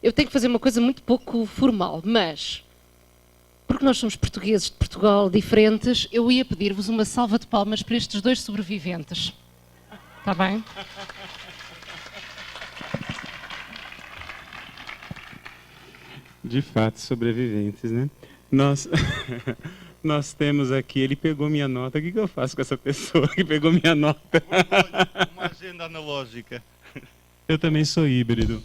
Eu tenho que fazer uma coisa muito pouco formal, mas, porque nós somos portugueses de Portugal diferentes, eu ia pedir-vos uma salva de palmas para estes dois sobreviventes. Está bem? De fato, sobreviventes, né? Nós temos aqui, ele pegou minha nota. O que eu faço com essa pessoa que pegou minha nota? Uma agenda analógica. Eu também sou híbrido.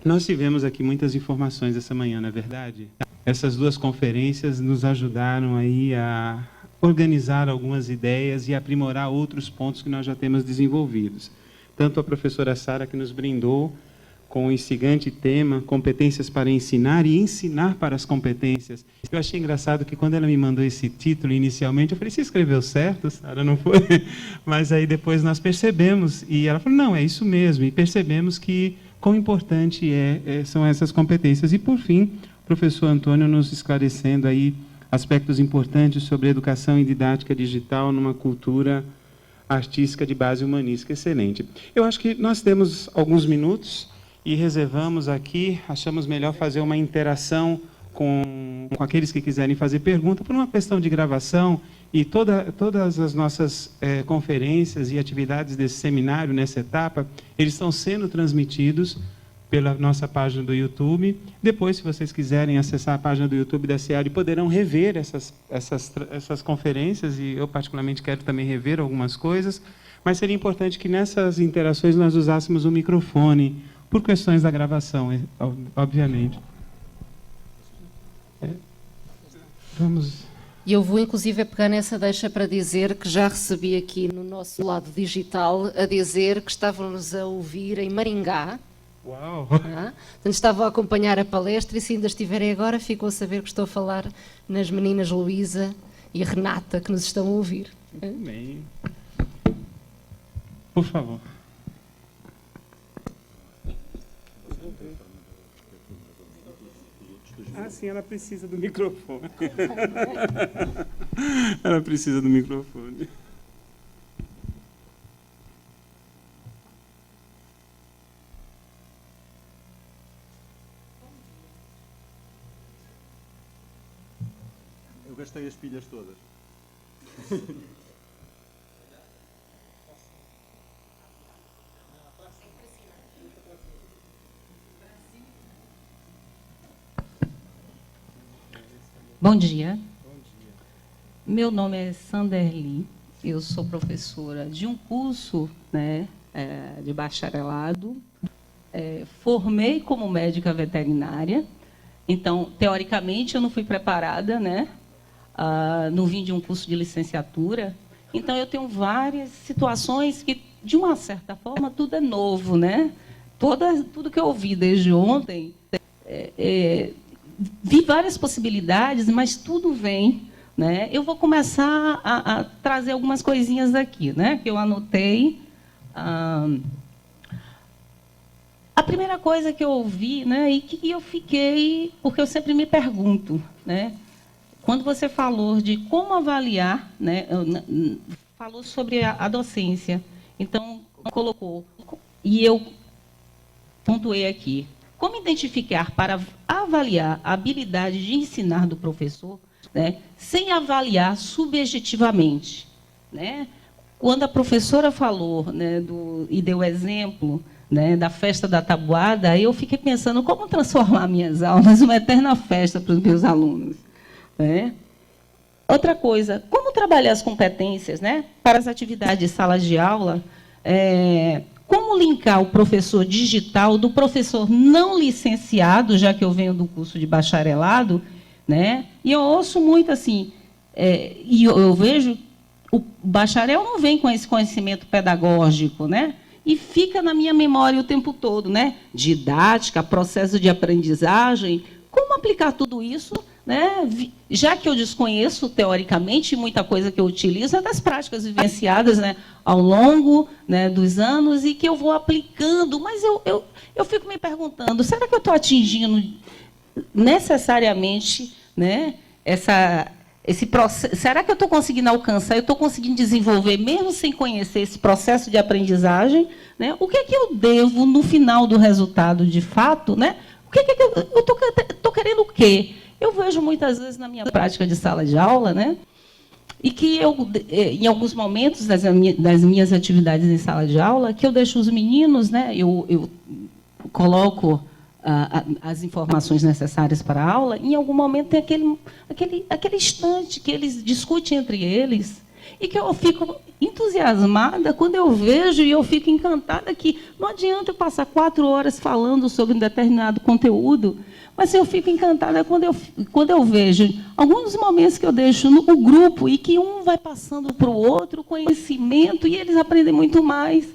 Nós tivemos aqui muitas informações essa manhã, não é verdade? Essas duas conferências nos ajudaram aí a organizar algumas ideias e aprimorar outros pontos que nós já temos desenvolvidos. Tanto a professora Sara, que nos brindou com o instigante tema competências para ensinar e ensinar para as competências. Eu achei engraçado que quando ela me mandou esse título inicialmente, eu falei, você escreveu certo, Sara? Não foi? Mas aí depois nós percebemos, e ela falou, não, é isso mesmo, e percebemos que quão importante são essas competências. E, por fim, o professor Antônio nos esclarecendo aí aspectos importantes sobre educação e didática digital numa cultura artística de base humanística. Excelente. Eu acho que nós temos alguns minutos e reservamos aqui, achamos melhor fazer uma interação com aqueles que quiserem fazer pergunta, por uma questão de gravação, e todas as nossas conferências e atividades desse seminário, nessa etapa, eles estão sendo transmitidos pela nossa página do YouTube. Depois, se vocês quiserem acessar a página do YouTube da SEAD, poderão rever essas conferências, e eu particularmente quero também rever algumas coisas, mas seria importante que nessas interações nós usássemos o microfone, por questões da gravação, obviamente. Vamos... E eu vou, inclusive, pegar nessa deixa para dizer que já recebi aqui no nosso lado digital a dizer que estávamos a ouvir em Maringá. Uau! Portanto, estavam a acompanhar a palestra, e se ainda estiverem agora, ficam a saber que estou a falar nas meninas Luísa e Renata, que nos estão a ouvir. Muito bem. Por favor. Ah, sim, ela precisa do microfone. Ela precisa do microfone. Eu gastei as pilhas todas. Bom dia. Meu nome é Sanderli, eu sou professora de um curso, né, de bacharelado, formei como médica veterinária, então, teoricamente, eu não fui preparada, né, não vim de um curso de licenciatura, então eu tenho várias situações que, de uma certa forma, tudo é novo, né? Tudo que eu ouvi desde ontem, vi várias possibilidades, mas tudo vem, né? Eu vou começar a trazer algumas coisinhas aqui, né, que eu anotei. A primeira coisa que eu ouvi, né, e que eu fiquei, porque eu sempre me pergunto, né, quando você falou de como avaliar, né, falou sobre a docência, então colocou, e eu pontuei aqui, como identificar para avaliar a habilidade de ensinar do professor, né, sem avaliar subjetivamente, né? Quando a professora falou, né, e deu o exemplo, né, da festa da tabuada, eu fiquei pensando como transformar minhas aulas numa eterna festa para os meus alunos, né? Outra coisa, como trabalhar as competências, né, para as atividades de sala de aula, como linkar o professor digital do professor não licenciado, já que eu venho do curso de bacharelado, né? E eu ouço muito assim, e eu vejo o bacharel não vem com esse conhecimento pedagógico, né? E fica na minha memória o tempo todo, né? Didática, processo de aprendizagem, como aplicar tudo isso, né? Já que eu desconheço teoricamente, muita coisa que eu utilizo é das práticas vivenciadas, né, ao longo, né, dos anos, e que eu vou aplicando, mas eu fico me perguntando, será que eu estou atingindo necessariamente, né, Esse processo, será que eu estou conseguindo alcançar, eu estou conseguindo desenvolver, mesmo sem conhecer esse processo de aprendizagem? Né? O que é que eu devo, no final do resultado, de fato? Né? O que é que eu estou querendo o quê? Eu vejo muitas vezes na minha prática de sala de aula, né? E que eu, em alguns momentos das minhas atividades em sala de aula, que eu deixo os meninos, né? Eu coloco as informações necessárias para a aula, e em algum momento tem aquele instante que eles discutem entre eles, e que eu fico entusiasmada quando eu vejo, e eu fico encantada que não adianta eu passar 4 horas falando sobre um determinado conteúdo, mas eu fico encantada quando eu vejo alguns momentos que eu deixo no grupo e que um vai passando para o outro conhecimento, e eles aprendem muito mais.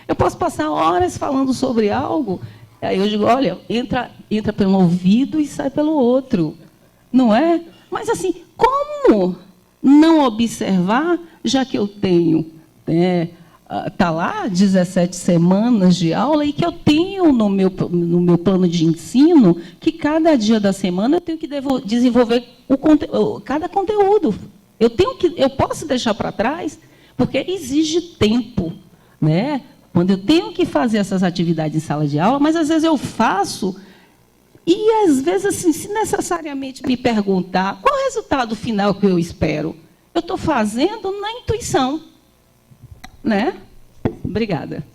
Eu posso passar horas falando sobre algo. Aí eu digo, olha, entra pelo ouvido e sai pelo outro, não é? Mas, assim, como não observar, já que eu tenho, tá lá 17 semanas de aula, e que eu tenho no meu plano de ensino, que cada dia da semana eu tenho que desenvolver cada conteúdo. Eu posso deixar para trás, porque exige tempo, né? Quando eu tenho que fazer essas atividades em sala de aula, mas às vezes eu faço, e às vezes, assim, se necessariamente me perguntar qual é o resultado final que eu espero, eu estou fazendo na intuição. Né? Obrigada.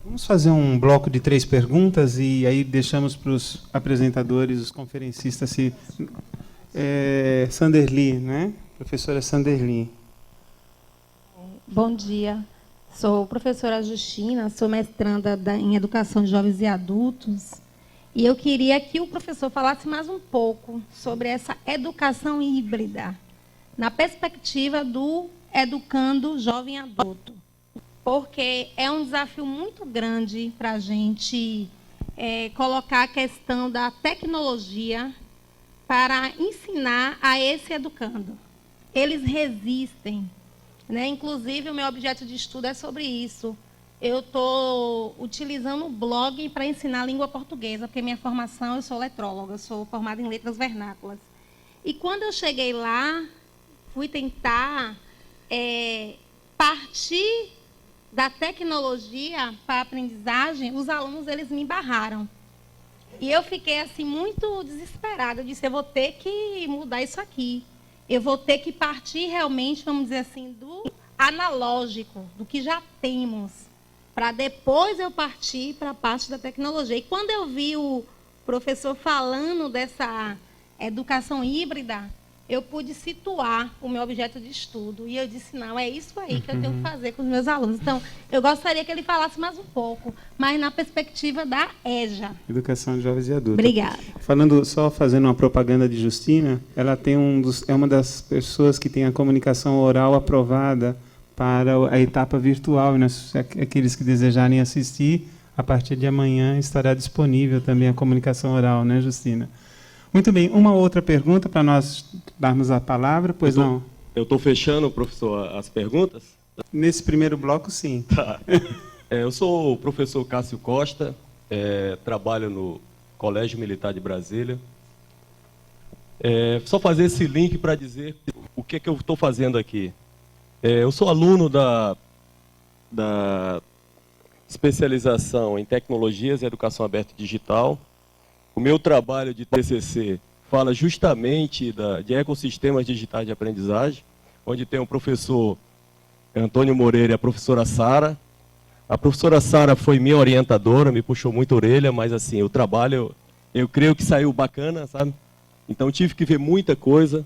Vamos fazer um bloco de 3 perguntas e aí deixamos para os apresentadores, os conferencistas, se... Sanderli, né? Professora Sanderli. Bom dia. Sou professora Justina, sou mestranda em Educação de Jovens e Adultos, e eu queria que o professor falasse mais um pouco sobre essa educação híbrida, na perspectiva do educando jovem adulto, porque é um desafio muito grande para a gente colocar a questão da tecnologia para ensinar a esse educando. Eles resistem, né? Inclusive, o meu objeto de estudo é sobre isso. Eu estou utilizando o blog para ensinar a língua portuguesa, porque minha formação, eu sou letróloga, eu sou formada em letras vernáculas. E quando eu cheguei lá, fui tentar partir da tecnologia para a aprendizagem, os alunos eles me barraram. E eu fiquei assim muito desesperada. Eu disse, eu vou ter que mudar isso aqui. Eu vou ter que partir realmente, vamos dizer assim, do analógico, do que já temos, para depois eu partir para a parte da tecnologia. E quando eu vi o professor falando dessa educação híbrida, eu pude situar o meu objeto de estudo. E eu disse, não, é isso aí que eu tenho que fazer com os meus alunos. Então, eu gostaria que ele falasse mais um pouco, mas na perspectiva da EJA. Educação de Jovens e Adultos. Obrigada. Só fazendo uma propaganda de Justina, ela tem é uma das pessoas que tem a comunicação oral aprovada para a etapa virtual. E aqueles que desejarem assistir, a partir de amanhã estará disponível também a comunicação oral, né, Justina? Muito bem. Uma outra pergunta para nós darmos a palavra, pois não? Eu estou fechando, professor, as perguntas? Nesse primeiro bloco, sim. Tá. Eu sou o professor Cássio Costa, trabalho no Colégio Militar de Brasília. Só fazer esse link para dizer o que é que eu estou fazendo aqui. Eu sou aluno da especialização em Tecnologias e Educação Aberta e Digital. O meu trabalho de TCC fala justamente de ecossistemas digitais de aprendizagem, onde tem o professor Antônio Moreira e a professora Sara. A professora Sara foi minha orientadora, me puxou muito a orelha, mas assim, o trabalho, eu creio que saiu bacana, sabe? Então tive que ver muita coisa.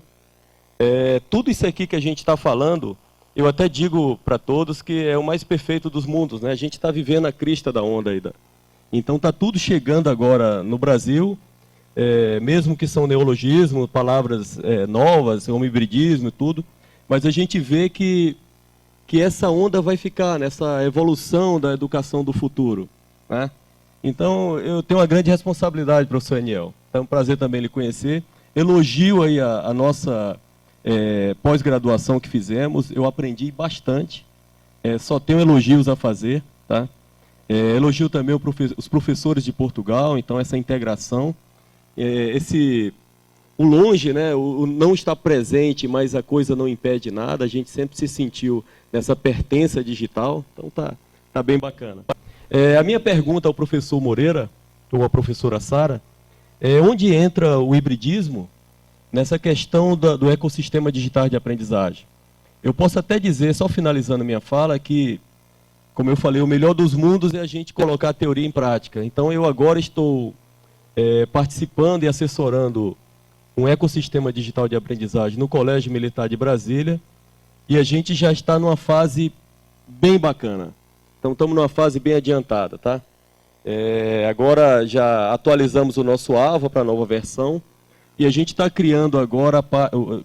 Tudo isso aqui que a gente está falando, eu até digo para todos que é o mais perfeito dos mundos, né? A gente está vivendo a crista da onda aí. Então está tudo chegando agora no Brasil, mesmo que são neologismos, palavras novas, como hibridismo e tudo, mas a gente vê que essa onda vai ficar nessa evolução da educação do futuro, né? Então eu tenho uma grande responsabilidade, professor Eniel. É um prazer também lhe conhecer. Elogio aí a nossa pós-graduação que fizemos, eu aprendi bastante, só tenho elogios a fazer, tá? Elogio também os professores de Portugal, então essa integração, o longe, né, o não estar presente, mas a coisa não impede nada, a gente sempre se sentiu nessa pertença digital, então tá bem bacana. A minha pergunta ao professor Moreira, ou à professora Sara, é onde entra o hibridismo nessa questão do ecossistema digital de aprendizagem. Eu posso até dizer, só finalizando minha fala, que, como eu falei, o melhor dos mundos é a gente colocar a teoria em prática. Então, eu agora estou participando e assessorando um ecossistema digital de aprendizagem no Colégio Militar de Brasília, e a gente já está numa fase bem bacana. Então, estamos numa fase bem adiantada, tá? Agora já atualizamos o nosso AVA para a nova versão, e a gente está criando agora,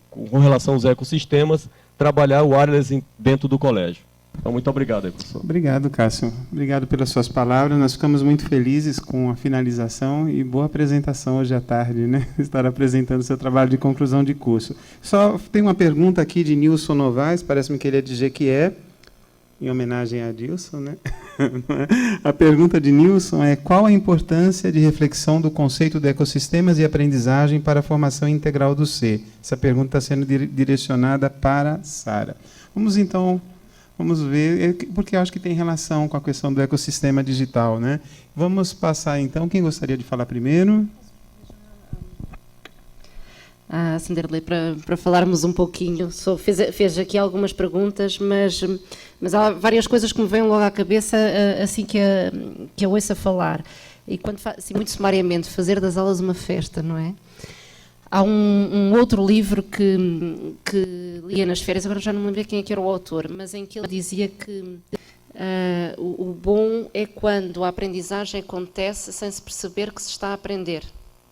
com relação aos ecossistemas, trabalhar o wireless dentro do colégio. Então, muito obrigado aí, professor. Obrigado, Cássio. Obrigado pelas suas palavras. Nós ficamos muito felizes com a finalização e boa apresentação hoje à tarde, né? Estar apresentando o seu trabalho de conclusão de curso. Só tem uma pergunta aqui de Nilson Novaes, parece-me que ele é de Jequié, em homenagem a Dilson, né? A pergunta de Nilson é: qual a importância de reflexão do conceito de ecossistemas e aprendizagem para a formação integral do ser? Essa pergunta está sendo direcionada para Sara. Vamos ver, porque eu acho que tem relação com a questão do ecossistema digital, né? Vamos passar, então, quem gostaria de falar primeiro? Sanderley, para falarmos um pouquinho. Fez aqui algumas perguntas, mas há várias coisas que me vêm logo à cabeça assim que a ouço a falar. E quando assim, muito sumariamente, fazer das aulas uma festa, não é? Há um outro livro que lia nas férias, agora já não me lembro quem é que era o autor, mas em que ele dizia que o bom é quando a aprendizagem acontece sem se perceber que se está a aprender.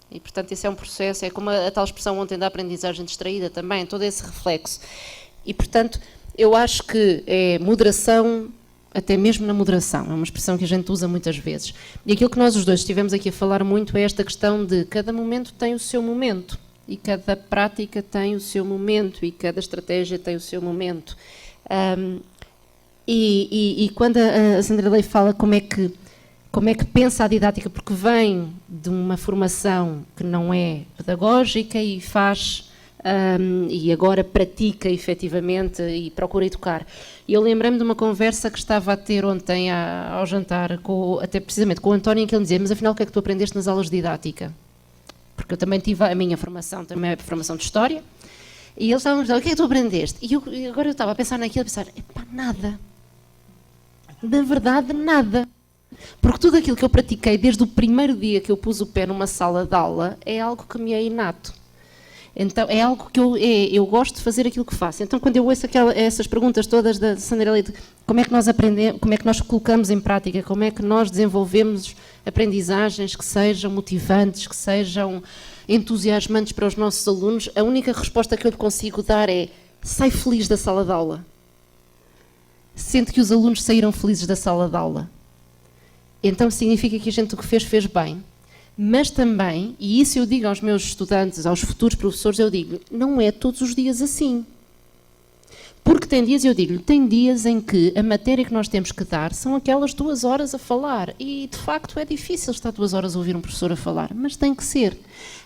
E, portanto, esse é um processo, é como a tal expressão ontem da aprendizagem distraída também, todo esse reflexo. E, portanto, eu acho que é moderação, até mesmo na moderação, é uma expressão que a gente usa muitas vezes. E aquilo que nós os dois estivemos aqui a falar muito é esta questão de cada momento tem o seu momento, e cada prática tem o seu momento, e cada estratégia tem o seu momento. E quando a Sanderley fala como é que pensa a didática, porque vem de uma formação que não é pedagógica e faz, e agora pratica efetivamente e procura educar. E eu lembrei-me de uma conversa que estava a ter ontem ao jantar, até precisamente com o António, em que ele me dizia: mas afinal o que é que tu aprendeste nas aulas de didática? Porque eu também tive a minha formação, também é a formação de História, e eles estavam a dizer: o que é que tu aprendeste? E agora eu estava a pensar naquilo, a pensar: epá, nada. Na verdade, nada. Porque tudo aquilo que eu pratiquei desde o primeiro dia que eu pus o pé numa sala de aula é algo que me é inato. Então, é algo que eu gosto de fazer aquilo que faço. Então, quando eu ouço essas perguntas todas da Sanderley, como é que nós aprendemos, como é que nós colocamos em prática, como é que nós desenvolvemos aprendizagens que sejam motivantes, que sejam entusiasmantes para os nossos alunos, a única resposta que eu lhe consigo dar é: sai feliz da sala de aula. Sente que os alunos saíram felizes da sala de aula. Então significa que a gente o que fez bem. Mas também, e isso eu digo aos meus estudantes, aos futuros professores, eu digo: não é todos os dias assim. Porque tem dias, eu digo-lhe, tem dias em que a matéria que nós temos que dar são aquelas 2 horas a falar. E, de facto, é difícil estar 2 horas a ouvir um professor a falar, mas tem que ser.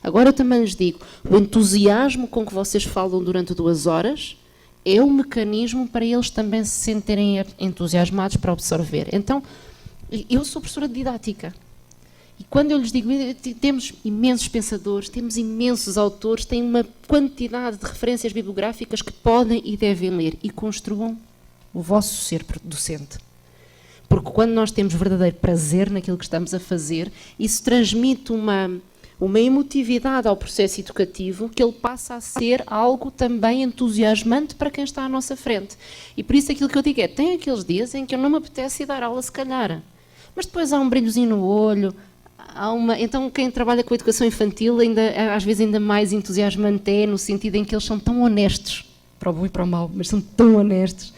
Agora, eu também lhes digo, o entusiasmo com que vocês falam durante 2 horas é um mecanismo para eles também se sentirem entusiasmados para absorver. Então, eu sou professora de didática. E quando eu lhes digo, temos imensos pensadores, temos imensos autores, têm uma quantidade de referências bibliográficas que podem e devem ler, e construam o vosso ser docente. Porque quando nós temos verdadeiro prazer naquilo que estamos a fazer, isso transmite uma emotividade ao processo educativo, que ele passa a ser algo também entusiasmante para quem está à nossa frente. E por isso aquilo que eu digo é: tem aqueles dias em que eu não me apetece ir dar aula, se calhar. Mas depois há um brilhozinho no olho, então quem trabalha com a educação infantil às vezes ainda mais entusiasmante é, no sentido em que eles são tão honestos, para o bom e para o mau, mas são tão honestos.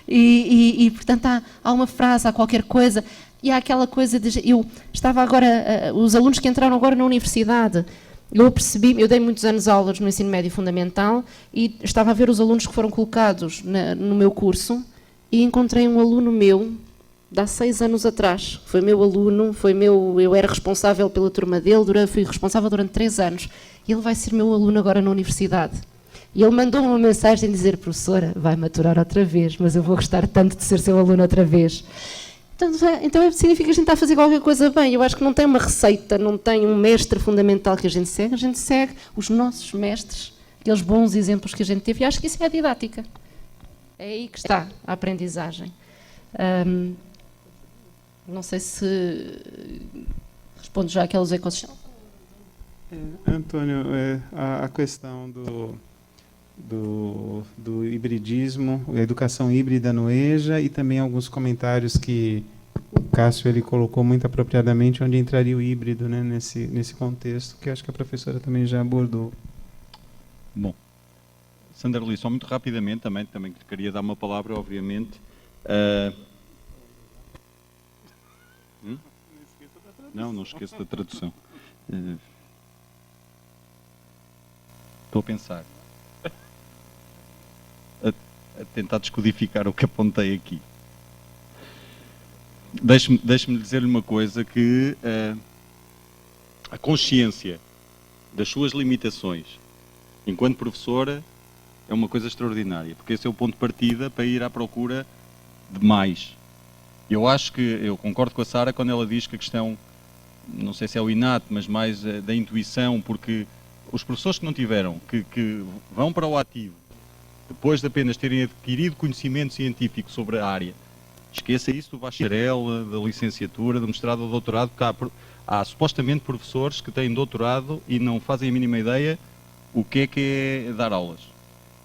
E portanto há uma frase, há qualquer coisa, e há aquela coisa de... Eu estava agora, os alunos que entraram agora na universidade, eu dei muitos anos aulas no ensino médio fundamental e estava a ver os alunos que foram colocados no meu curso e encontrei um aluno meu de há 6 anos atrás. Foi meu aluno, eu era responsável pela turma dele, fui responsável durante 3 anos. e ele vai ser meu aluno agora na universidade. E ele mandou-me uma mensagem a dizer: professora, vai maturar outra vez, mas eu vou gostar tanto de ser seu aluno outra vez. Então significa que a gente está a fazer qualquer coisa bem. Eu acho que não tem uma receita, não tem um mestre fundamental que a gente segue os nossos mestres, aqueles bons exemplos que a gente teve, e acho que isso é a didática. É aí que está a aprendizagem. Não sei se respondo já àqueles ecossistemas. Antônio, a questão do hibridismo, a educação híbrida no EJA, e também alguns comentários que o Cássio ele colocou muito apropriadamente, onde entraria o híbrido, né, nesse contexto, que acho que a professora também já abordou. Bom, Sandra Lee, só muito rapidamente, também queria dar uma palavra, obviamente. Não esqueço da tradução. Estou a pensar. A tentar descodificar o que apontei aqui. Deixe-me dizer-lhe uma coisa, que a consciência das suas limitações enquanto professora é uma coisa extraordinária, porque esse é o ponto de partida para ir à procura de mais. Eu concordo com a Sara quando ela diz que a questão, não sei se é o inato, mas mais da intuição, porque os professores que não tiveram, que vão para o ativo, depois de apenas terem adquirido conhecimento científico sobre a área, esqueça isso do bacharel, da licenciatura, do mestrado ou do doutorado, porque há supostamente professores que têm doutorado e não fazem a mínima ideia o que é dar aulas.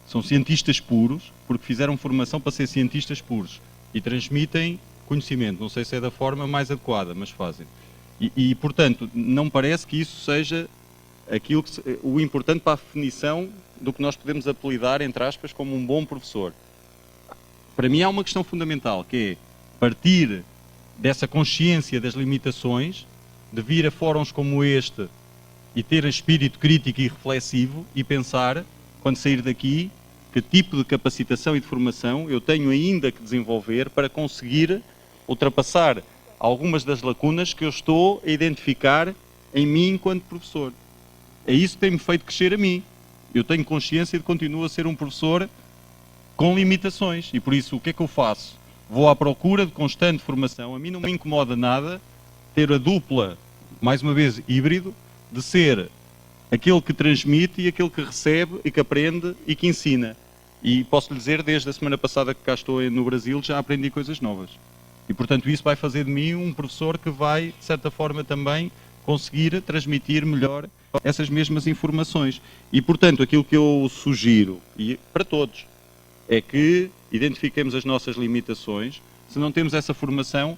São cientistas puros, porque fizeram formação para ser cientistas puros e transmitem conhecimento. Não sei se é da forma mais adequada, mas fazem. E portanto, não parece que isso seja aquilo o importante para a definição do que nós podemos apelidar, entre aspas, como um bom professor. Para mim há uma questão fundamental, que é partir dessa consciência das limitações, de vir a fóruns como este e ter espírito crítico e reflexivo e pensar, quando sair daqui, que tipo de capacitação e de formação eu tenho ainda que desenvolver para conseguir ultrapassar algumas das lacunas que eu estou a identificar em mim enquanto professor. É isso que tem-me feito crescer a mim. Eu tenho consciência de que continuo a ser um professor com limitações. E por isso, o que é que eu faço? Vou à procura de constante formação. A mim não me incomoda nada ter a dupla, mais uma vez, híbrido, de ser aquele que transmite e aquele que recebe e que aprende e que ensina. E posso lhe dizer, desde a semana passada que cá estou no Brasil, já aprendi coisas novas. E, portanto, isso vai fazer de mim um professor que vai, de certa forma, também conseguir transmitir melhor essas mesmas informações. E, portanto, aquilo que eu sugiro, e para todos, é que identifiquemos as nossas limitações. Se não temos essa formação,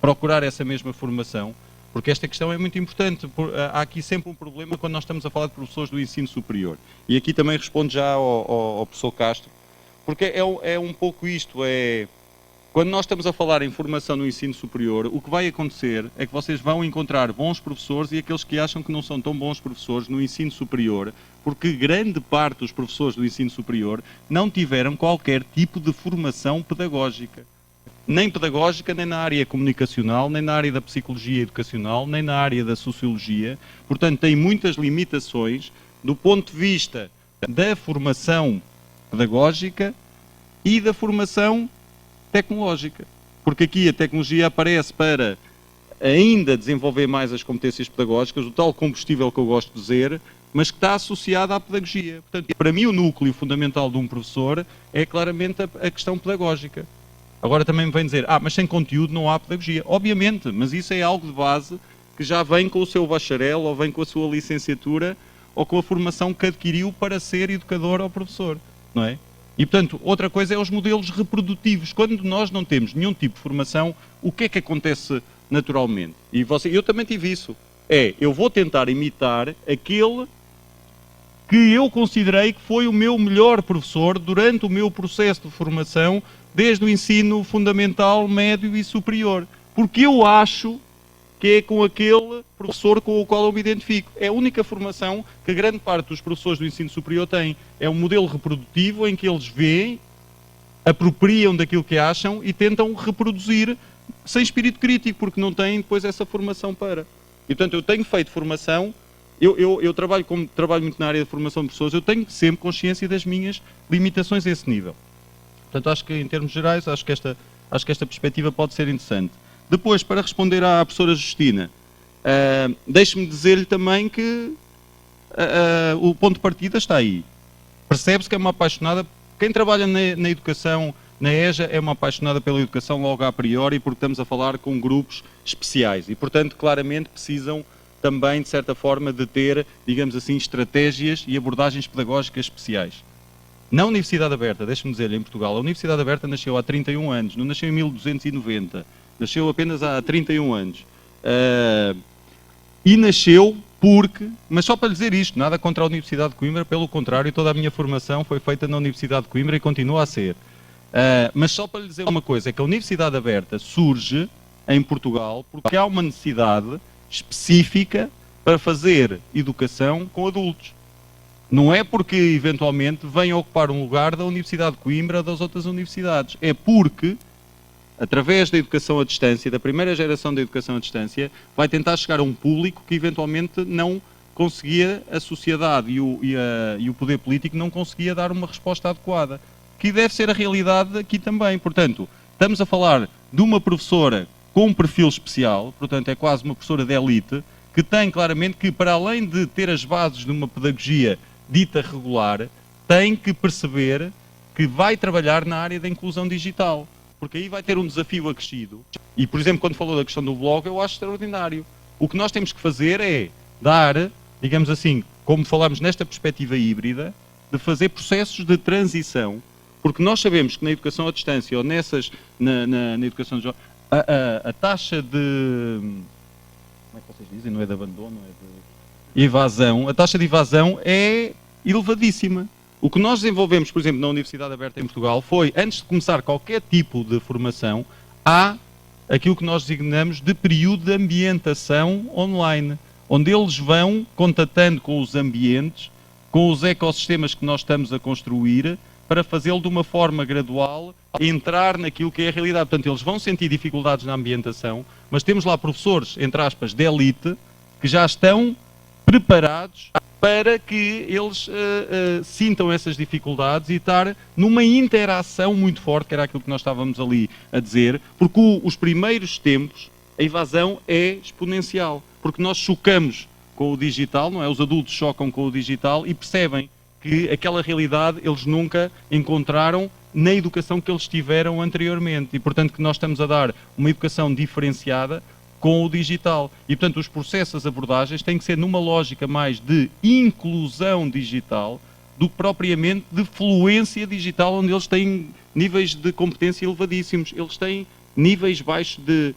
procurar essa mesma formação, porque esta questão é muito importante. Há aqui sempre um problema quando nós estamos a falar de professores do ensino superior. E aqui também respondo já ao professor Castro, porque é um pouco isto, quando nós estamos a falar em formação no ensino superior, o que vai acontecer é que vocês vão encontrar bons professores e aqueles que acham que não são tão bons professores no ensino superior, porque grande parte dos professores do ensino superior não tiveram qualquer tipo de formação pedagógica. Nem pedagógica, nem na área comunicacional, nem na área da psicologia educacional, nem na área da sociologia. Portanto, tem muitas limitações do ponto de vista da formação pedagógica e da formação tecnológica. Porque aqui a tecnologia aparece para ainda desenvolver mais as competências pedagógicas, o tal combustível que eu gosto de dizer, mas que está associado à pedagogia. Portanto, para mim o núcleo fundamental de um professor é claramente a questão pedagógica. Agora também me vem dizer, mas sem conteúdo não há pedagogia. Obviamente, mas isso é algo de base que já vem com o seu bacharel, ou vem com a sua licenciatura, ou com a formação que adquiriu para ser educador ou professor, não é? E, portanto, outra coisa é os modelos reprodutivos. Quando nós não temos nenhum tipo de formação, o que é que acontece naturalmente? E eu também tive isso. Eu vou tentar imitar aquele que eu considerei que foi o meu melhor professor durante o meu processo de formação, desde o ensino fundamental, médio e superior. Porque eu acho que é com aquele professor com o qual eu me identifico. É a única formação que a grande parte dos professores do ensino superior tem. É um modelo reprodutivo em que eles veem, apropriam daquilo que acham e tentam reproduzir sem espírito crítico, porque não têm depois essa formação para. E, portanto, eu tenho feito formação eu trabalho muito na área de formação de pessoas, eu tenho sempre consciência das minhas limitações a esse nível. Portanto, acho que em termos gerais, acho que esta perspectiva pode ser interessante. Depois, para responder à professora Justina, deixe-me dizer-lhe também que o ponto de partida está aí. Percebe-se que é uma apaixonada, quem trabalha na educação, na EJA, é uma apaixonada pela educação logo a priori, porque estamos a falar com grupos especiais e, portanto, claramente precisam também, de certa forma, de ter, digamos assim, estratégias e abordagens pedagógicas especiais. Na Universidade Aberta, deixe-me dizer-lhe, em Portugal, a Universidade Aberta nasceu há 31 anos, não nasceu em 1290, nasceu apenas há 31 anos. E nasceu porque, mas só para lhe dizer isto, nada contra a Universidade de Coimbra, pelo contrário, toda a minha formação foi feita na Universidade de Coimbra e continua a ser. Mas só para lhe dizer uma coisa, é que a Universidade Aberta surge em Portugal porque há uma necessidade específica para fazer educação com adultos. Não é porque, eventualmente, venha ocupar um lugar da Universidade de Coimbra ou das outras universidades. É porque, através da educação à distância, da primeira geração da educação à distância, vai tentar chegar a um público que, eventualmente, não conseguia, a sociedade e o poder político não conseguia dar uma resposta adequada. Que deve ser a realidade aqui também. Portanto, estamos a falar de uma professora com um perfil especial, portanto é quase uma professora de elite, que tem claramente que, para além de ter as bases de uma pedagogia dita regular, tem que perceber que vai trabalhar na área da inclusão digital, porque aí vai ter um desafio acrescido. E, por exemplo, quando falou da questão do blog, eu acho extraordinário. O que nós temos que fazer é dar, digamos assim, como falamos nesta perspectiva híbrida, de fazer processos de transição, porque nós sabemos que na educação à distância ou na educação de jovens, a taxa de... Como é que vocês dizem? Não é de abandono, é de evasão. A taxa de evasão é elevadíssima. O que nós desenvolvemos, por exemplo, na Universidade Aberta em Portugal foi, antes de começar qualquer tipo de formação, há aquilo que nós designamos de período de ambientação online, onde eles vão contatando com os ambientes, com os ecossistemas que nós estamos a construir, para fazê-lo de uma forma gradual, entrar naquilo que é a realidade. Portanto, eles vão sentir dificuldades na ambientação, mas temos lá professores, entre aspas, de elite, que já estão preparados para que eles sintam essas dificuldades e estar numa interação muito forte, que era aquilo que nós estávamos ali a dizer, porque os primeiros tempos, a evasão é exponencial, porque nós chocamos com o digital, não é? Os adultos chocam com o digital e percebem que aquela realidade eles nunca encontraram na educação que eles tiveram anteriormente. E, portanto, que nós estamos a dar uma educação diferenciada com o digital. E, portanto, os processos, as abordagens, têm que ser numa lógica mais de inclusão digital do que propriamente de fluência digital, onde eles têm níveis de competência elevadíssimos. Eles têm níveis baixos de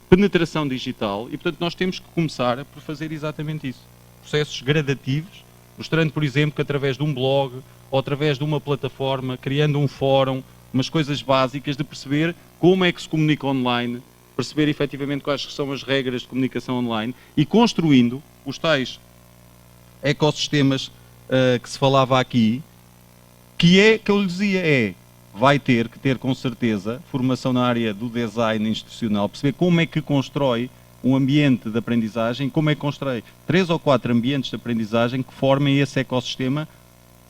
penetração digital e, portanto, nós temos que começar por fazer exatamente isso. Processos gradativos, mostrando, por exemplo, que através de um blog ou através de uma plataforma, criando um fórum, umas coisas básicas de perceber como é que se comunica online, perceber efetivamente quais são as regras de comunicação online e construindo os tais ecossistemas que se falava aqui, que é, que eu lhe dizia, vai ter que ter com certeza formação na área do design institucional, perceber como é que constrói um ambiente de aprendizagem, como é que constrói 3 ou 4 ambientes de aprendizagem que formem esse ecossistema.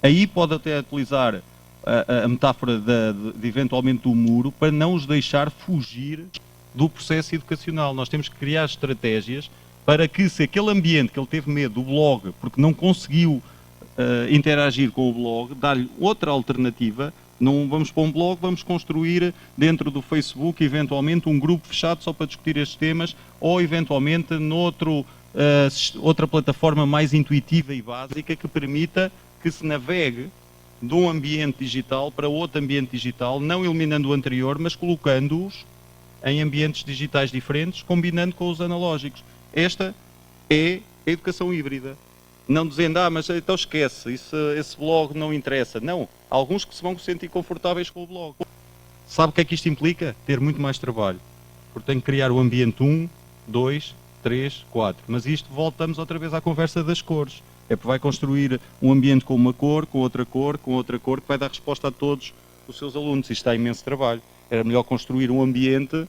Aí pode até utilizar a metáfora de eventualmente do muro para não os deixar fugir do processo educacional. Nós temos que criar estratégias para que, se aquele ambiente que ele teve medo do blog, porque não conseguiu interagir com o blog, dar-lhe outra alternativa. Não vamos para um blog, vamos construir dentro do Facebook, eventualmente, um grupo fechado só para discutir estes temas, ou eventualmente outra plataforma mais intuitiva e básica que permita que se navegue de um ambiente digital para outro ambiente digital, não eliminando o anterior, mas colocando-os em ambientes digitais diferentes, combinando com os analógicos. Esta é a educação híbrida. Não dizendo, mas então esquece, esse blog não interessa. Não, há alguns que se vão sentir confortáveis com o blog. Sabe o que é que isto implica? Ter muito mais trabalho. Porque tem que criar o ambiente 1, 2, 3, 4. Mas isto, voltamos outra vez à conversa das cores. É porque vai construir um ambiente com uma cor, com outra cor, com outra cor, que vai dar resposta a todos os seus alunos. Isto dá imenso trabalho. Era melhor construir um ambiente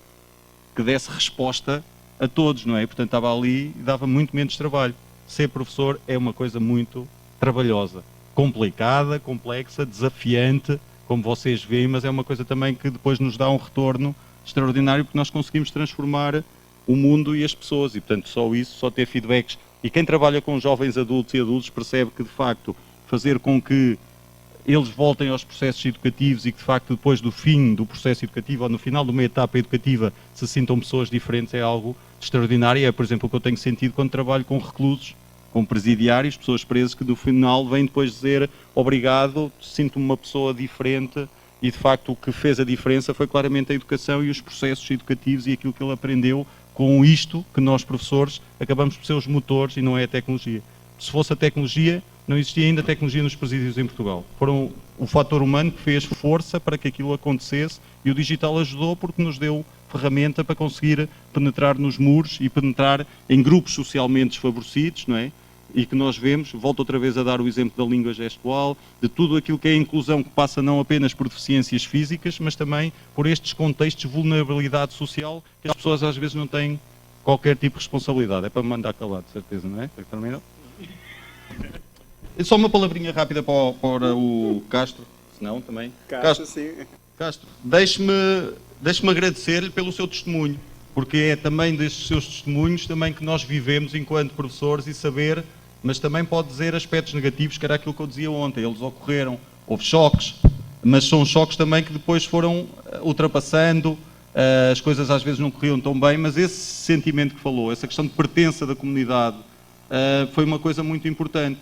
que desse resposta a todos, não é? Portanto, estava ali e dava muito menos trabalho. ser professor é uma coisa muito trabalhosa, complicada, complexa, desafiante, como vocês veem, mas é uma coisa também que depois nos dá um retorno extraordinário, porque nós conseguimos transformar o mundo e as pessoas, e portanto só isso, só ter feedbacks. E quem trabalha com jovens adultos e adultos percebe que de facto fazer com que eles voltem aos processos educativos e que de facto depois do fim do processo educativo ou no final de uma etapa educativa se sintam pessoas diferentes é algo extraordinário. É, por exemplo, o que eu tenho sentido quando trabalho com reclusos, com presidiários, pessoas presas que no final vêm depois dizer obrigado, sinto-me uma pessoa diferente, e de facto o que fez a diferença foi claramente a educação e os processos educativos e aquilo que ele aprendeu com isto que nós professores acabamos por ser os motores e não é a tecnologia. Se fosse a tecnologia, não existia ainda tecnologia nos presídios em Portugal. Foram o fator humano que fez força para que aquilo acontecesse, e o digital ajudou porque nos deu ferramenta para conseguir penetrar nos muros e penetrar em grupos socialmente desfavorecidos, não é? E que nós vemos, volto outra vez a dar o exemplo da língua gestual, de tudo aquilo que é a inclusão, que passa não apenas por deficiências físicas, mas também por estes contextos de vulnerabilidade social que as pessoas às vezes não têm qualquer tipo de responsabilidade. É para me mandar calar, de certeza, não é? Só uma palavrinha rápida para o Castro, senão também. Castro, sim. Castro, deixe-me agradecer-lhe pelo seu testemunho, porque é também destes seus testemunhos também que nós vivemos enquanto professores e saber, mas também pode dizer aspectos negativos, que era aquilo que eu dizia ontem, eles ocorreram, houve choques, mas são choques também que depois foram ultrapassando, as coisas às vezes não corriam tão bem, mas esse sentimento que falou, essa questão de pertença da comunidade, foi uma coisa muito importante.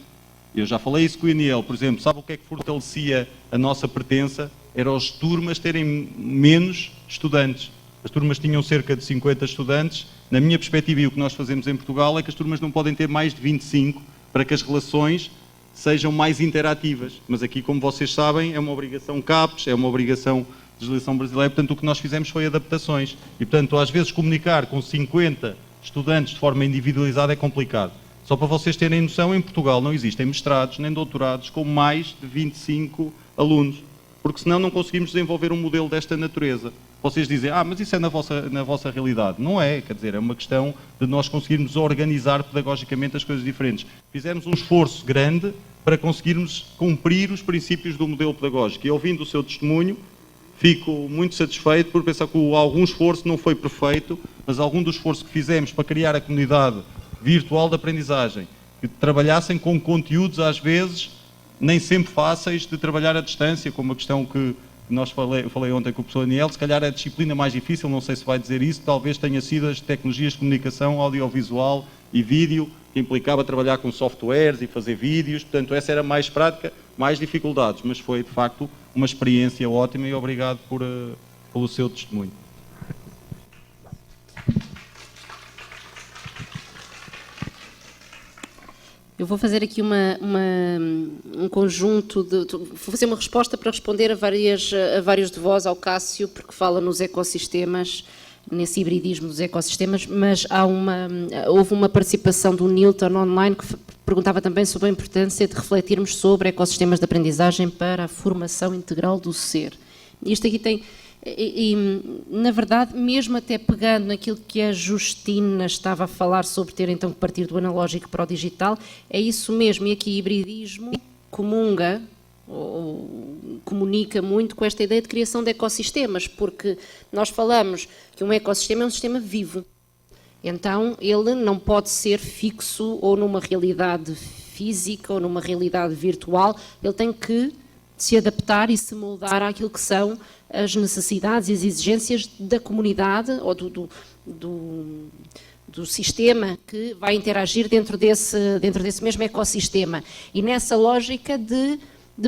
Eu já falei isso com o Iniel, por exemplo, sabe o que é que fortalecia a nossa pertença? Era as turmas terem menos estudantes. As turmas tinham cerca de 50 estudantes. Na minha perspectiva, e o que nós fazemos em Portugal, é que as turmas não podem ter mais de 25 para que as relações sejam mais interativas. Mas aqui, como vocês sabem, é uma obrigação CAPES, é uma obrigação de legislação brasileira, portanto o que nós fizemos foi adaptações. E portanto, às vezes comunicar com 50 estudantes de forma individualizada é complicado. Só para vocês terem noção, em Portugal não existem mestrados nem doutorados com mais de 25 alunos, porque senão não conseguimos desenvolver um modelo desta natureza. Vocês dizem, mas isso é na vossa realidade. Não é, quer dizer, é uma questão de nós conseguirmos organizar pedagogicamente as coisas diferentes. Fizemos um esforço grande para conseguirmos cumprir os princípios do modelo pedagógico. E ouvindo o seu testemunho, fico muito satisfeito por pensar que algum esforço não foi perfeito, mas algum do esforço que fizemos para criar a comunidade virtual de aprendizagem, que trabalhassem com conteúdos às vezes nem sempre fáceis de trabalhar à distância, como a questão que falei ontem com o professor Daniel, se calhar a disciplina mais difícil, não sei se vai dizer isso, talvez tenha sido as tecnologias de comunicação audiovisual e vídeo, que implicava trabalhar com softwares e fazer vídeos, portanto essa era mais prática, mais dificuldades, mas foi de facto uma experiência ótima e obrigado pelo seu testemunho. Eu vou fazer aqui um conjunto vou fazer uma resposta para responder a vários de vós, ao Cássio, porque fala nos ecossistemas, nesse hibridismo dos ecossistemas, mas houve uma participação do Newton online que perguntava também sobre a importância de refletirmos sobre ecossistemas de aprendizagem para a formação integral do ser. Isto aqui tem... E, na verdade, mesmo até pegando naquilo que a Justina estava a falar sobre ter então que partir do analógico para o digital, é isso mesmo, e aqui hibridismo comunga, ou comunica muito com esta ideia de criação de ecossistemas, porque nós falamos que um ecossistema é um sistema vivo, então ele não pode ser fixo ou numa realidade física ou numa realidade virtual, ele tem que se adaptar e se moldar àquilo que são as necessidades e as exigências da comunidade ou do sistema que vai interagir dentro desse mesmo ecossistema. E nessa lógica de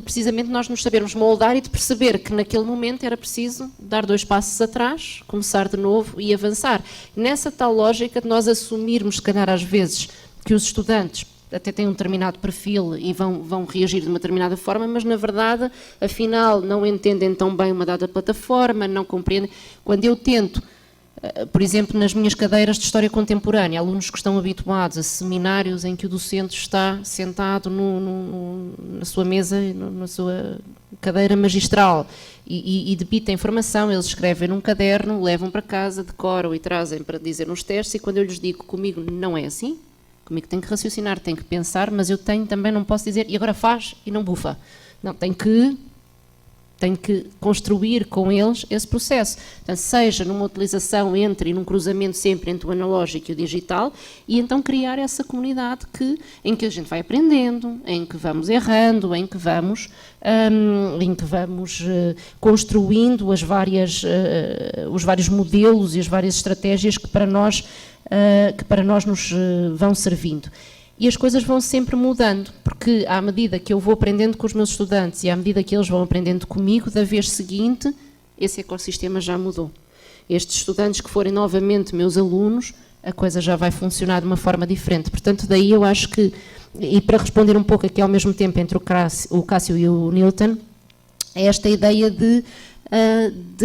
precisamente nós nos sabermos moldar e de perceber que naquele momento era preciso dar 2 passos atrás, começar de novo e avançar. Nessa tal lógica de nós assumirmos, se calhar às vezes, que os estudantes até têm um determinado perfil e vão reagir de uma determinada forma, mas na verdade, afinal, não entendem tão bem uma dada plataforma, não compreendem. Quando eu tento, por exemplo, nas minhas cadeiras de História Contemporânea, alunos que estão habituados a seminários em que o docente está sentado na sua mesa, na sua cadeira magistral e debita a informação, eles escrevem num caderno, levam para casa, decoram e trazem para dizer nos testes, e quando eu lhes digo comigo não é assim, Comigo tem que raciocinar, tem que pensar, mas eu também não posso dizer, e agora faz e não bufa. Não, tem que construir com eles esse processo. Portanto, seja numa utilização e num cruzamento sempre entre o analógico e o digital, e então criar essa comunidade em que a gente vai aprendendo, em que vamos errando, em que vamos construindo os vários modelos e as várias estratégias que para nós nos vão servindo. E as coisas vão sempre mudando, porque à medida que eu vou aprendendo com os meus estudantes e à medida que eles vão aprendendo comigo, da vez seguinte, esse ecossistema já mudou. Estes estudantes que forem novamente meus alunos, a coisa já vai funcionar de uma forma diferente. Portanto, daí eu acho que, e para responder um pouco aqui ao mesmo tempo entre o Cássio e o Newton, é esta ideia de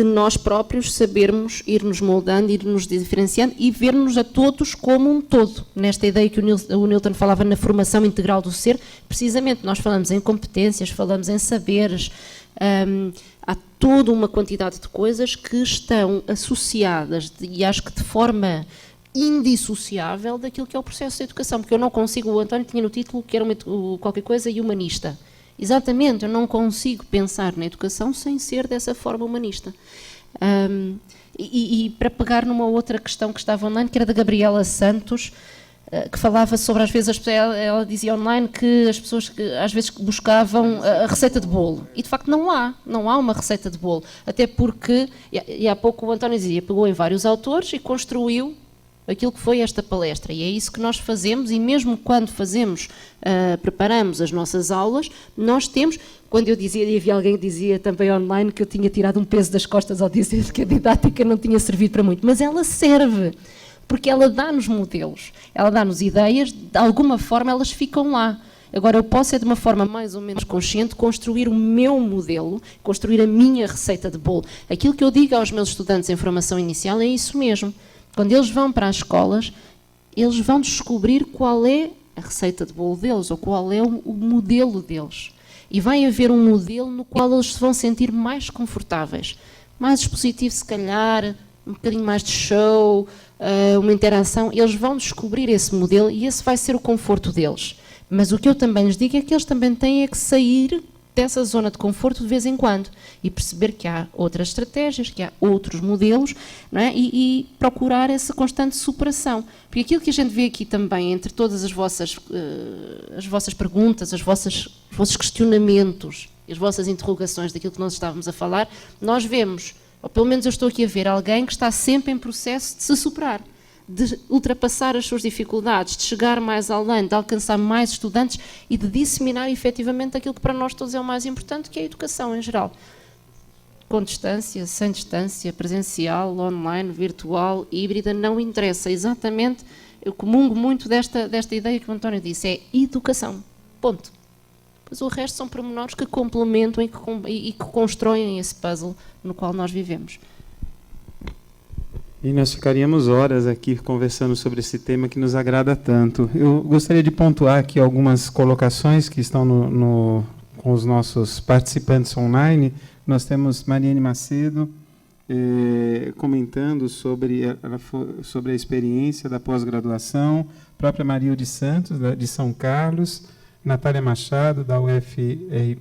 nós próprios sabermos ir-nos moldando, ir-nos diferenciando e ver-nos a todos como um todo. Nesta ideia que o Newton falava na formação integral do ser, precisamente nós falamos em competências, falamos em saberes, há toda uma quantidade de coisas que estão associadas, e acho que de forma indissociável daquilo que é o processo de educação, porque eu não consigo, o António tinha no título que era qualquer coisa e humanista. Exatamente, eu não consigo pensar na educação sem ser dessa forma humanista. E para pegar numa outra questão que estava online, que era da Gabriela Santos, que falava sobre, às vezes, ela dizia online que as pessoas às vezes buscavam a receita de bolo. E, de facto, não há uma receita de bolo. Até porque, e há pouco o António dizia, pegou em vários autores e construiu aquilo que foi esta palestra, e é isso que nós fazemos, e mesmo quando preparamos as nossas aulas, nós temos, quando eu dizia, e havia alguém que dizia também online que eu tinha tirado um peso das costas ao dizer que a didática não tinha servido para muito, mas ela serve, porque ela dá-nos modelos, ela dá-nos ideias, de alguma forma elas ficam lá. Agora, eu posso, de uma forma mais ou menos consciente, construir o meu modelo, construir a minha receita de bolo. Aquilo que eu digo aos meus estudantes em formação inicial é isso mesmo. Quando eles vão para as escolas, eles vão descobrir qual é a receita de bolo deles, ou qual é o modelo deles. E vai haver um modelo no qual eles se vão sentir mais confortáveis. Mais expositivo, se calhar, um bocadinho mais de show, uma interação. Eles vão descobrir esse modelo e esse vai ser o conforto deles. Mas o que eu também lhes digo é que eles também têm que sair dessa zona de conforto de vez em quando e perceber que há outras estratégias, que há outros modelos, não é? E procurar essa constante superação. Porque aquilo que a gente vê aqui também, entre todas as vossas perguntas, os vossos questionamentos, as vossas interrogações daquilo que nós estávamos a falar, nós vemos, ou pelo menos eu estou aqui a ver alguém que está sempre em processo de se superar, de ultrapassar as suas dificuldades, de chegar mais além, de alcançar mais estudantes e de disseminar efetivamente aquilo que para nós todos é o mais importante, que é a educação em geral. Com distância, sem distância, presencial, online, virtual, híbrida, não interessa. Exatamente, eu comungo muito desta ideia que o António disse, é educação, ponto. Pois o resto são pormenores que complementam e que constroem esse puzzle no qual nós vivemos. E nós ficaríamos horas aqui conversando sobre esse tema que nos agrada tanto. Eu gostaria de pontuar aqui algumas colocações que estão com os nossos participantes online. Nós temos Mariane Macedo comentando sobre a experiência da pós-graduação, própria Marilde Santos, de São Carlos, Natália Machado, da UFPR,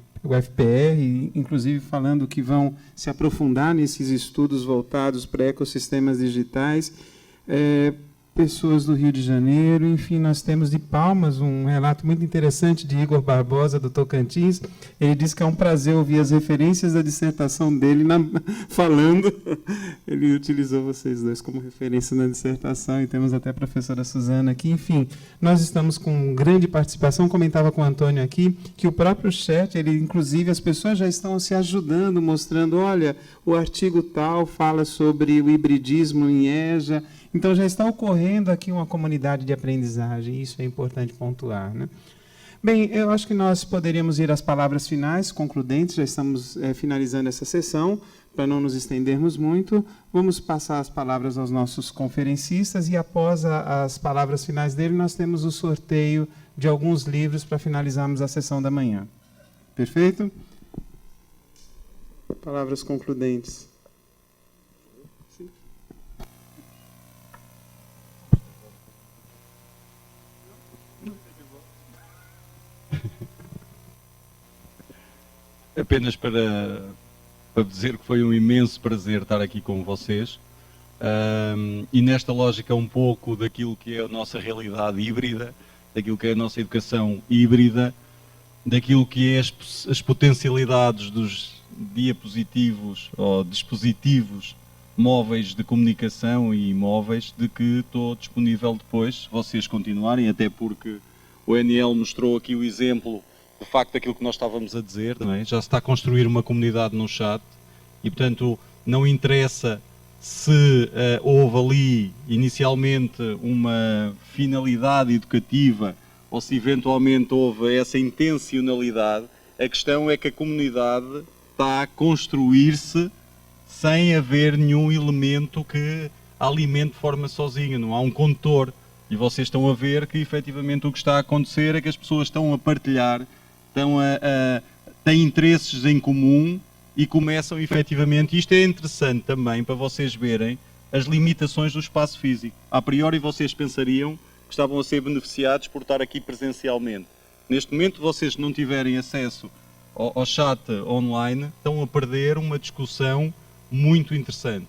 inclusive falando que vão se aprofundar nesses estudos voltados para ecossistemas digitais, pessoas do Rio de Janeiro, enfim, nós temos de Palmas um relato muito interessante de Igor Barbosa, do Tocantins. Ele diz que é um prazer ouvir as referências da dissertação dele falando. Ele utilizou vocês dois como referência na dissertação, e temos até a professora Suzana aqui. Enfim, nós estamos com grande participação. Comentava com o Antônio aqui que o próprio chat, inclusive as pessoas já estão se ajudando, mostrando, olha, o artigo tal fala sobre o hibridismo em EJA. Então, já está ocorrendo aqui uma comunidade de aprendizagem, isso é importante pontuar, né? Bem, eu acho que nós poderíamos ir às palavras finais, concludentes, já estamos finalizando essa sessão, para não nos estendermos muito. Vamos passar as palavras aos nossos conferencistas e, após as palavras finais dele, nós temos o sorteio de alguns livros para finalizarmos a sessão da manhã. Perfeito? Palavras concludentes. apenas para dizer que foi um imenso prazer estar aqui com vocês. E nesta lógica um pouco daquilo que é a nossa realidade híbrida, daquilo que é a nossa educação híbrida, daquilo que é as potencialidades dos diapositivos ou dispositivos móveis de comunicação e móveis, de que estou disponível depois, se vocês continuarem, até porque o NL mostrou aqui o exemplo, de facto, daquilo que nós estávamos a dizer, não é? Já se está a construir uma comunidade no chat e, portanto, não interessa se houve ali inicialmente uma finalidade educativa ou se eventualmente houve essa intencionalidade. A questão é que a comunidade está a construir-se sem haver nenhum elemento que a alimente de forma sozinha, não há um condutor. E vocês estão a ver que efetivamente o que está a acontecer é que as pessoas estão a partilhar, têm interesses em comum e começam efetivamente, isto é interessante também para vocês verem as limitações do espaço físico. A priori vocês pensariam que estavam a ser beneficiados por estar aqui presencialmente. Neste momento, vocês não tiverem acesso ao chat online, estão a perder uma discussão muito interessante.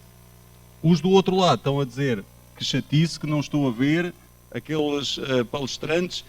Os do outro lado estão a dizer que chatice, que não estou a ver aqueles palestrantes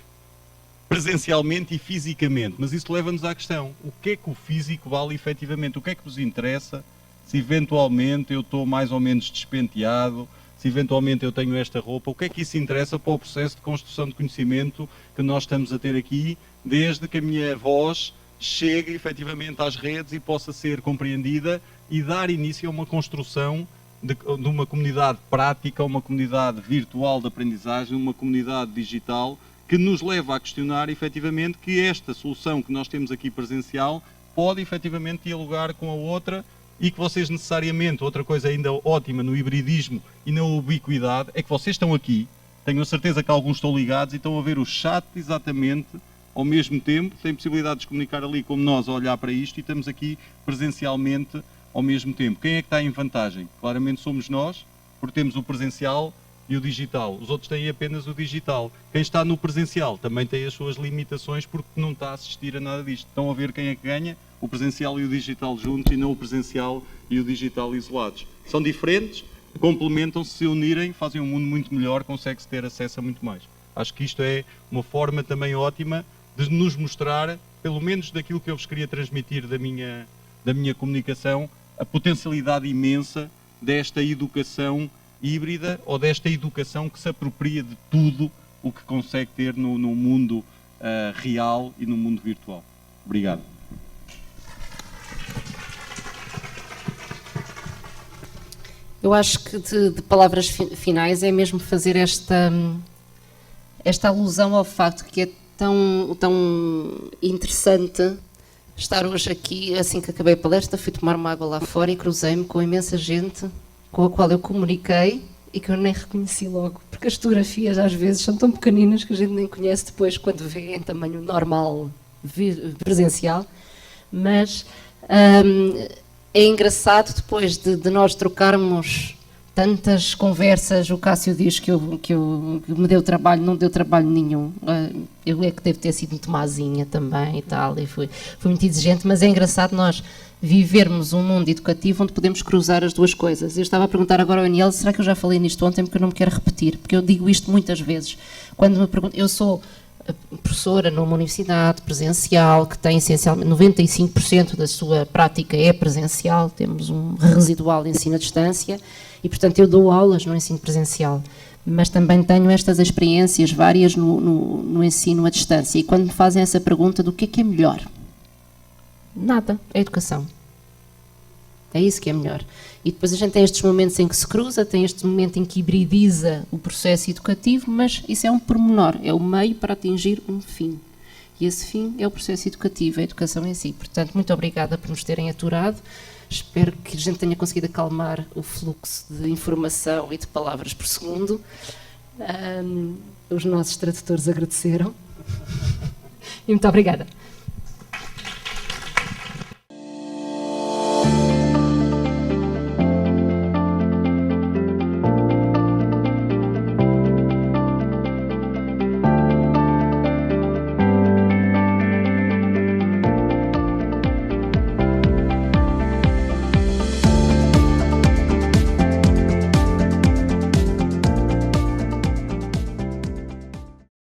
presencialmente e fisicamente, mas isso leva-nos à questão: o que é que o físico vale efetivamente? O que é que vos interessa se eventualmente eu estou mais ou menos despenteado, se eventualmente eu tenho esta roupa? O que é que isso interessa para o processo de construção de conhecimento que nós estamos a ter aqui, desde que a minha voz chegue efetivamente às redes e possa ser compreendida e dar início a uma construção de uma comunidade prática, uma comunidade virtual de aprendizagem, uma comunidade digital que nos leva a questionar efetivamente que esta solução que nós temos aqui presencial pode efetivamente dialogar com a outra, e que vocês necessariamente, outra coisa ainda ótima no hibridismo e na ubiquidade, é que vocês estão aqui, tenho a certeza que alguns estão ligados e estão a ver o chat exatamente ao mesmo tempo, têm possibilidade de se comunicar ali como nós a olhar para isto, e estamos aqui presencialmente ao mesmo tempo. Quem é que está em vantagem? Claramente somos nós, porque temos o presencial e o digital. Os outros têm apenas o digital. Quem está no presencial também tem as suas limitações, porque não está a assistir a nada disto. Estão a ver quem é que ganha? O presencial e o digital juntos, e não o presencial e o digital isolados. São diferentes, complementam-se, se unirem, fazem um mundo muito melhor, consegue-se ter acesso a muito mais. Acho que isto é uma forma também ótima de nos mostrar, pelo menos daquilo que eu vos queria transmitir da minha comunicação, a potencialidade imensa desta educação híbrida, ou desta educação que se apropria de tudo o que consegue ter no mundo real e no mundo virtual. Obrigado. Eu acho que de palavras finais é mesmo fazer esta alusão ao facto que é tão interessante estar hoje aqui. Assim que acabei a palestra, fui tomar uma água lá fora e cruzei-me com imensa gente com a qual eu comuniquei e que eu nem reconheci logo, porque as fotografias às vezes são tão pequeninas que a gente nem conhece depois quando vê em tamanho normal, presencial. Mas é engraçado depois de nós trocarmos tantas conversas. O Cássio diz que me deu trabalho, não deu trabalho nenhum. Eu é que devo ter sido muito mazinha também e tal, e fui muito exigente, mas é engraçado nós vivermos um mundo educativo onde podemos cruzar as duas coisas. Eu estava a perguntar agora ao Aniel, será que eu já falei nisto ontem, porque eu não me quero repetir, porque eu digo isto muitas vezes. Quando me perguntam, eu sou professora numa universidade presencial que tem essencialmente 95% da sua prática é presencial, temos um residual de ensino à distância e, portanto, eu dou aulas no ensino presencial, mas também tenho estas experiências várias no ensino à distância. E quando me fazem essa pergunta do que é melhor? Nada, é educação. É isso que é melhor. E depois a gente tem estes momentos em que se cruza, tem este momento em que hibridiza o processo educativo, mas isso é um pormenor, é o meio para atingir um fim. E esse fim é o processo educativo, a educação em si. Portanto, muito obrigada por nos terem aturado. Espero que a gente tenha conseguido acalmar o fluxo de informação e de palavras por segundo. Os nossos tradutores agradeceram. E muito obrigada.